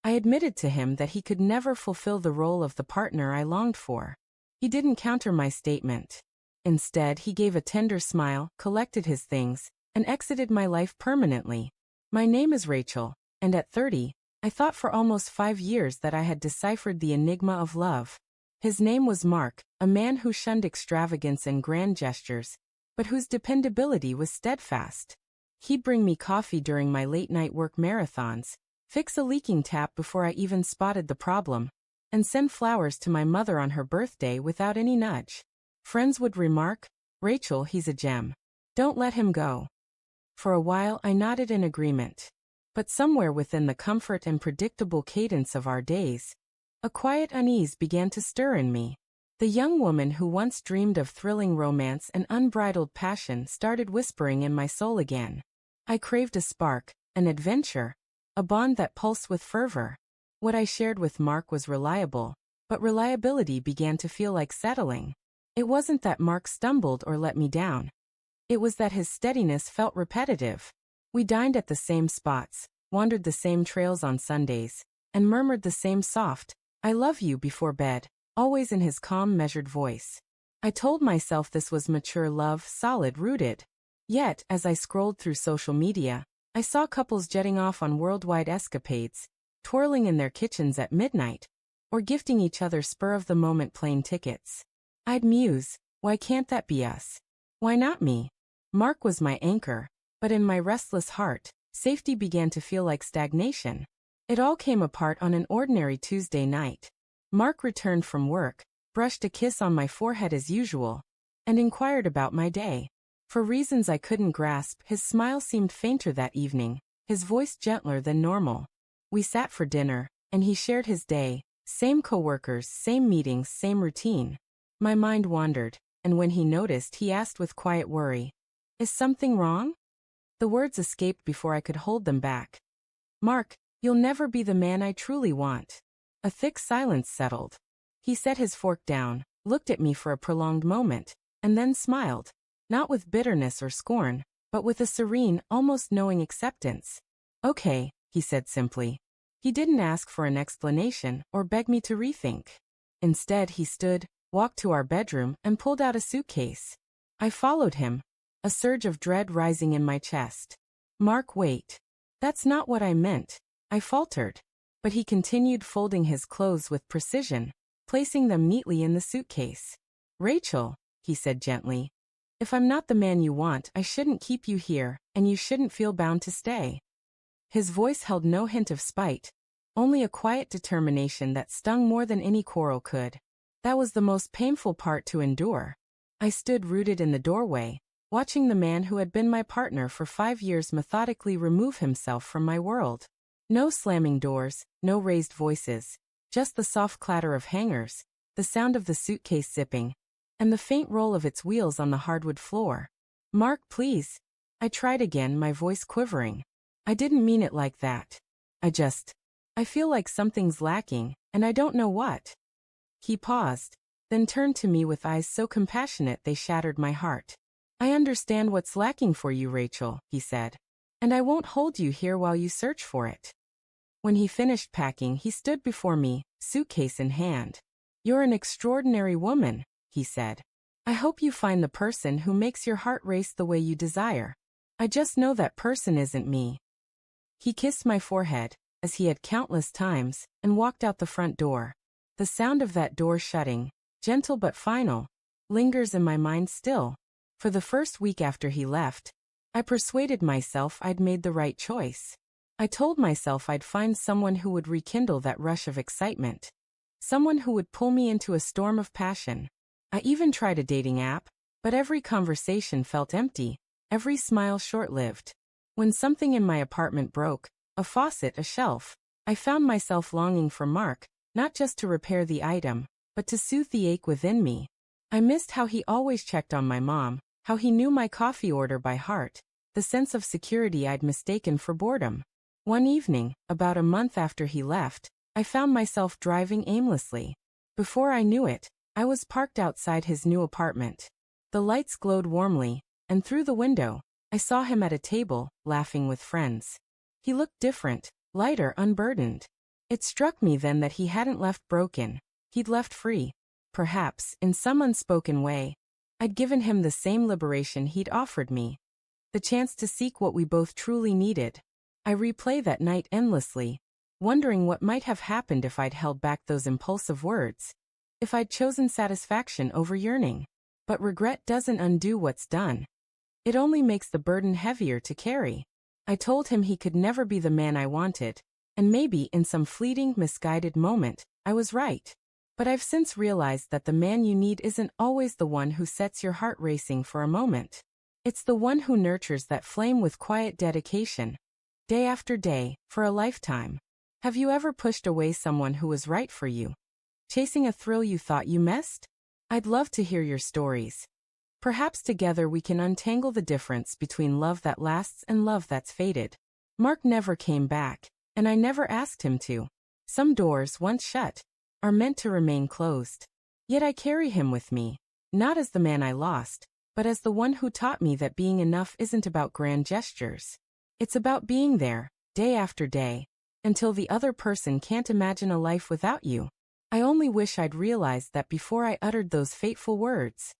I admitted to him that he could never fulfill the role of the partner I longed for. He didn't counter my statement. Instead, he gave a tender smile, collected his things, and exited my life permanently. My name is Rachel, and at 30, I thought for almost 5 years that I had deciphered the enigma of love. His name was Mark, a man who shunned extravagance and grand gestures, but whose dependability was steadfast. He'd bring me coffee during my late-night work marathons, fix a leaking tap before I even spotted the problem, and send flowers to my mother on her birthday without any nudge. Friends would remark, "Rachel, he's a gem. Don't let him go." For a while I nodded in agreement. But somewhere within the comfort and predictable cadence of our days, a quiet unease began to stir in me. The young woman who once dreamed of thrilling romance and unbridled passion started whispering in my soul again. I craved a spark, an adventure, a bond that pulsed with fervor. What I shared with Mark was reliable, but reliability began to feel like settling. It wasn't that Mark stumbled or let me down. It was that his steadiness felt repetitive. We dined at the same spots, wandered the same trails on Sundays, and murmured the same soft, "I love you" before bed, always in his calm, measured voice. I told myself this was mature love, solid, rooted. Yet, as I scrolled through social media, I saw couples jetting off on worldwide escapades, twirling in their kitchens at midnight, or gifting each other spur-of-the-moment plane tickets. I'd muse, why can't that be us? Why not me? Mark was my anchor, but in my restless heart, safety began to feel like stagnation. It all came apart on an ordinary Tuesday night. Mark returned from work, brushed a kiss on my forehead as usual, and inquired about my day. For reasons I couldn't grasp, his smile seemed fainter that evening, his voice gentler than normal. We sat for dinner, and he shared his day, same coworkers, same meetings, same routine. My mind wandered, and when he noticed, he asked with quiet worry, "Is something wrong?" The words escaped before I could hold them back. "Mark, you'll never be the man I truly want." A thick silence settled. He set his fork down, looked at me for a prolonged moment, and then smiled, not with bitterness or scorn, but with a serene, almost knowing acceptance. "Okay," he said simply. He didn't ask for an explanation or beg me to rethink. Instead, he stood, walked to our bedroom, and pulled out a suitcase. I followed him, a surge of dread rising in my chest. "Mark, wait. That's not what I meant," I faltered. But he continued, folding his clothes with precision, placing them neatly in the suitcase. "Rachel," he said gently, "if I'm not the man you want, I shouldn't keep you here, and you shouldn't feel bound to stay." His voice held no hint of spite, only a quiet determination that stung more than any quarrel could. That was the most painful part to endure. I stood rooted in the doorway, watching the man who had been my partner for 5 years methodically remove himself from my world. No slamming doors, no raised voices, just the soft clatter of hangers, the sound of the suitcase zipping, and the faint roll of its wheels on the hardwood floor. "Mark, please." I tried again, my voice quivering. "I didn't mean it like that. I feel like something's lacking, and I don't know what." He paused, then turned to me with eyes so compassionate they shattered my heart. "I understand what's lacking for you, Rachel," he said, "and I won't hold you here while you search for it." When he finished packing, he stood before me, suitcase in hand. "You're an extraordinary woman," he said. "I hope you find the person who makes your heart race the way you desire. I just know that person isn't me." He kissed my forehead, as he had countless times, and walked out the front door. The sound of that door shutting, gentle but final, lingers in my mind still. For the first week after he left, I persuaded myself I'd made the right choice. I told myself I'd find someone who would rekindle that rush of excitement. Someone who would pull me into a storm of passion. I even tried a dating app, but every conversation felt empty, every smile short-lived. When something in my apartment broke, a faucet, a shelf, I found myself longing for Mark, not just to repair the item, but to soothe the ache within me. I missed how he always checked on my mom, how he knew my coffee order by heart, the sense of security I'd mistaken for boredom. One evening, about a month after he left, I found myself driving aimlessly. Before I knew it, I was parked outside his new apartment. The lights glowed warmly, and through the window, I saw him at a table, laughing with friends. He looked different, lighter, unburdened. It struck me then that he hadn't left broken. He'd left free. Perhaps, in some unspoken way, I'd given him the same liberation he'd offered me. The chance to seek what we both truly needed. I replay that night endlessly, wondering what might have happened if I'd held back those impulsive words. If I'd chosen satisfaction over yearning. But regret doesn't undo what's done. It only makes the burden heavier to carry. I told him he could never be the man I wanted, and maybe in some fleeting, misguided moment, I was right. But I've since realized that the man you need isn't always the one who sets your heart racing for a moment. It's the one who nurtures that flame with quiet dedication, day after day, for a lifetime. Have you ever pushed away someone who was right for you, chasing a thrill you thought you missed? I'd love to hear your stories. Perhaps together we can untangle the difference between love that lasts and love that's faded. Mark never came back, and I never asked him to. Some doors, once shut, are meant to remain closed. Yet I carry him with me, not as the man I lost, but as the one who taught me that being enough isn't about grand gestures. It's about being there, day after day, until the other person can't imagine a life without you. I only wish I'd realized that before I uttered those fateful words.